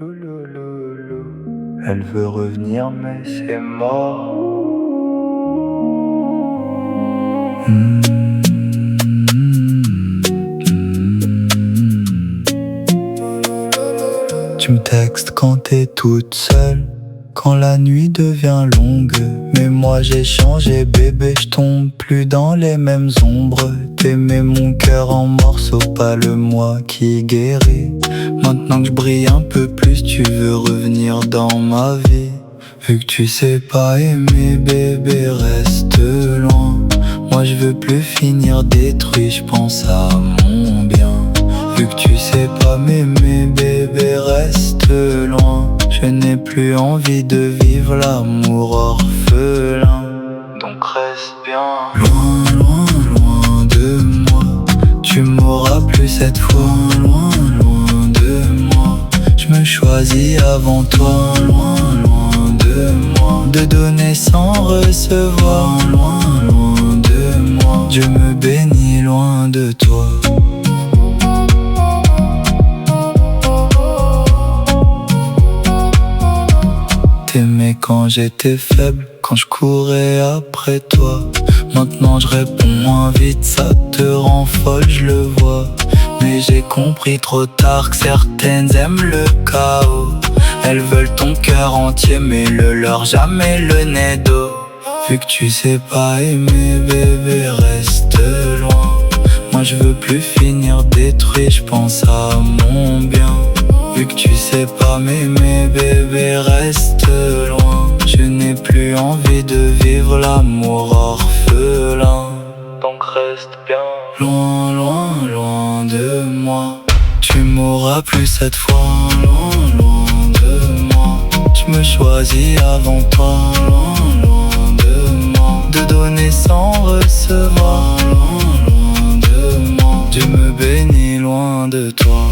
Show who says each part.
Speaker 1: Loulouloulou. Elle veut revenir mais c'est mort. Tu me textes quand t'es toute seule, quand la nuit devient longue. Mais moi j'ai changé bébé, je tombe plus dans les mêmes ombres. T'aimais mon cœur en morceaux, pas le moi qui guérit. Maintenant que je brille un peu plus, tu veux revenir dans ma vie. Vu que tu sais pas aimer bébé, reste loin. Moi je veux plus finir détruit, je pense à mon bien. Vu que tu sais pas m'aimer bébé, reste loin. Je n'ai plus envie de vivre l'amour orphelin. Donc reste bien loin, loin, loin de moi. Tu m'auras plus cette fois, loin, loin de moi. Je me choisis avant toi, loin, loin de moi. De donner sans recevoir, loin, loin de moi. Dieu me bénit loin de toi. T'aimais quand j'étais faible, quand je courais après toi. Maintenant je réponds moins vite, ça te rend folle, je le vois. Mais j'ai compris trop tard que certaines aiment le chaos. Elles veulent ton cœur entier mais le leur jamais le nez d'eau. Vu que tu sais pas aimer bébé, reste loin. Moi je veux plus finir détruit, je pense à mon bien. Vu que tu sais pas m'aimer bébé, reste loin. Je n'ai plus envie de vivre l'amour orphelin. Donc reste bien loin, loin, loin de moi. Tu m'auras plus cette fois, loin, loin de moi. Je me choisis avant toi, loin, loin de moi. De donner sans recevoir, loin, loin de moi. Dieu me bénit loin de toi.